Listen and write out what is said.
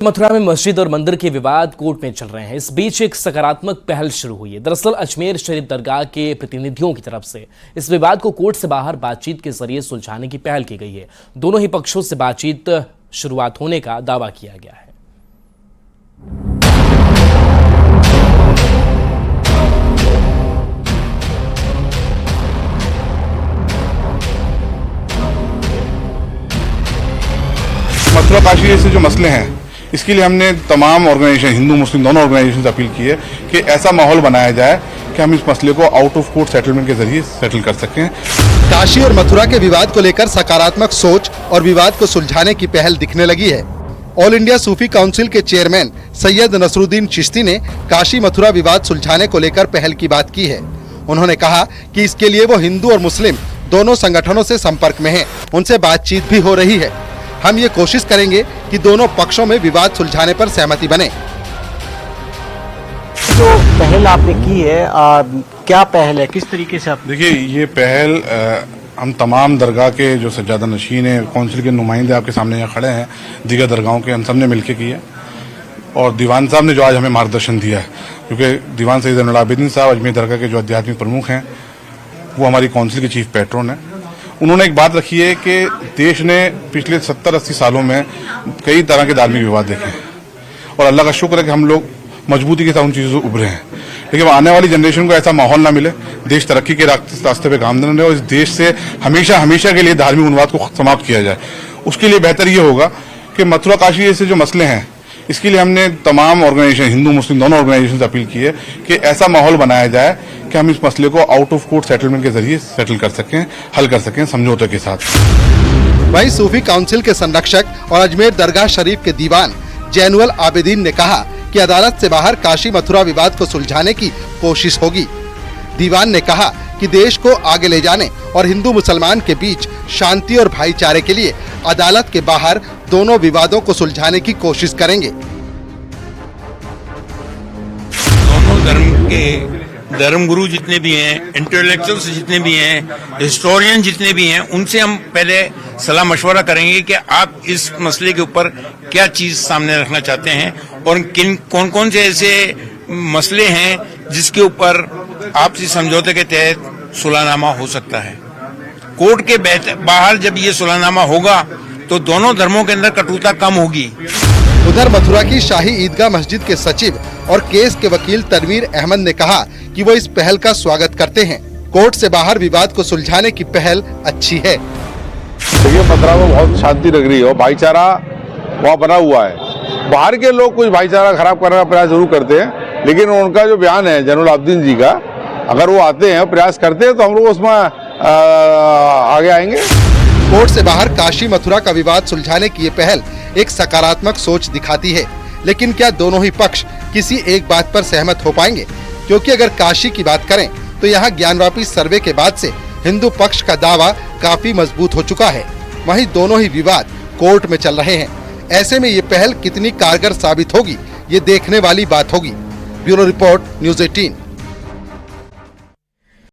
मथुरा में मस्जिद और मंदिर के विवाद कोर्ट में चल रहे हैं। इस बीच एक सकारात्मक पहल शुरू हुई है। दरअसल अजमेर शरीफ दरगाह के प्रतिनिधियों की तरफ से इस विवाद को कोर्ट से बाहर बातचीत के जरिए सुलझाने की पहल की गई है। दोनों ही पक्षों से बातचीत शुरुआत होने का दावा किया गया है। मथुरा काशी जैसे जो मसले हैं, इसके लिए हमने तमाम ऑर्गेनाइजेशन, हिंदू मुस्लिम दोनों ऑर्गेनाइजेशन से अपील की है कि ऐसा माहौल बनाया जाए कि हम इस मसले को आउट ऑफ कोर्ट सेटलमेंट के जरिए सेटल कर सकें। काशी और मथुरा के विवाद को लेकर सकारात्मक सोच और विवाद को सुलझाने की पहल दिखने लगी है। ऑल इंडिया सूफी काउंसिल के चेयरमैन सैयद नसरुद्दीन चिश्ती ने काशी मथुरा विवाद सुलझाने को लेकर पहल की बात की है। उन्होंने कहा कि इसके लिए वो हिंदू और मुस्लिम दोनों संगठनों से संपर्क में हैं, उनसे बातचीत भी हो रही है। हम ये कोशिश करेंगे कि दोनों पक्षों में विवाद सुलझाने पर सहमति बने। जो पहल आपने की है, क्या पहल है, किस तरीके से आप? देखिए, ये पहल हम तमाम दरगाह के जो सज्जादा नशीन हैं, काउंसिल के नुमाइंदे आपके सामने यहाँ खड़े हैं, दीगर दरगाहों के, हम सब ने मिलकर की है। और दीवान साहब ने जो आज हमें मार्गदर्शन दिया है, क्योंकि दीवान सैयद ज़ैनुल आबिदीन साहब अजमेर दरगाह के जो आध्यात्मिक प्रमुख हैं, वो हमारी काउंसिल के चीफ पैट्रन हैं। उन्होंने एक बात रखी है कि देश ने पिछले 70-80 सालों में कई तरह के धार्मिक विवाद देखे हैं और अल्लाह का शुक्र है कि हम लोग मजबूती के साथ उन चीज़ों से उभरे हैं। लेकिन आने वाली जनरेशन को ऐसा माहौल ना मिले, देश तरक्की के रास्ते पे गामजन रहे और इस देश से हमेशा के लिए धार्मिक उन्माद को समाप्त किया जाए। उसके लिए बेहतर ये होगा कि मथुरा काशी जैसे जो मसले हैं, इसके लिए हमने तमाम ऑर्गेनाइजेशन, हिंदू मुस्लिम दोनों ऑर्गेनाइजेशन से अपील की है कि ऐसा माहौल बनाया जाए कि हम इस मसले को आउट ऑफ कोर्ट सेटलमेंट के जरिए सेटल कर सकें, हल कर सकें समझौते के साथ। वहीं सूफी काउंसिल के संरक्षक और अजमेर दरगाह शरीफ के दीवान ज़ैनुल आबिदीन ने कहा कि अदालत से बाहर काशी मथुरा विवाद को सुलझाने की कोशिश होगी। दीवान ने कहा कि देश को आगे ले जाने और हिंदू मुसलमान के बीच शांति और भाईचारे के लिए अदालत के बाहर दोनों विवादों को सुलझाने की कोशिश करेंगे। दोनों धर्म के धर्मगुरु जितने भी हैं, इंटेलेक्चुअल्स जितने भी हैं, हिस्टोरियन जितने भी हैं, उनसे हम पहले सलाह मशवरा करेंगे कि आप इस मसले के ऊपर क्या चीज सामने रखना चाहते हैं और कौन कौन से ऐसे मसले हैं जिसके ऊपर आपसी समझौते के तहत सुलहनामा हो सकता है। कोर्ट के बाहर जब ये सुलहनामा होगा तो दोनों धर्मों के अंदर कटुता कम होगी। उधर मथुरा की शाही ईदगाह मस्जिद के सचिव और केस के वकील तनवीर अहमद ने कहा कि वो इस पहल का स्वागत करते हैं। कोर्ट से बाहर विवाद को सुलझाने की पहल अच्छी है। देखिए, मथुरा में बहुत शांति लग रही है और भाईचारा वहाँ बना हुआ है। बाहर के लोग कुछ भाईचारा खराब करने का प्रयास जरूर करते हैं, लेकिन उनका जो बयान है ज़ैनुल आबिदीन जी का, अगर वो आते हैं, प्रयास करते हैं, तो हम लोग उसमें आगे आएंगे। कोर्ट से बाहर काशी मथुरा का विवाद सुलझाने की ये पहल एक सकारात्मक सोच दिखाती है, लेकिन क्या दोनों ही पक्ष किसी एक बात पर सहमत हो पाएंगे? क्योंकि अगर काशी की बात करें तो यहाँ ज्ञानवापी सर्वे के बाद से हिंदू पक्ष का दावा काफी मजबूत हो चुका है। वहीं दोनों ही विवाद कोर्ट में चल रहे हैं। ऐसे में ये पहल कितनी कारगर साबित होगी, ये देखने वाली बात होगी। Bureau report, news 18।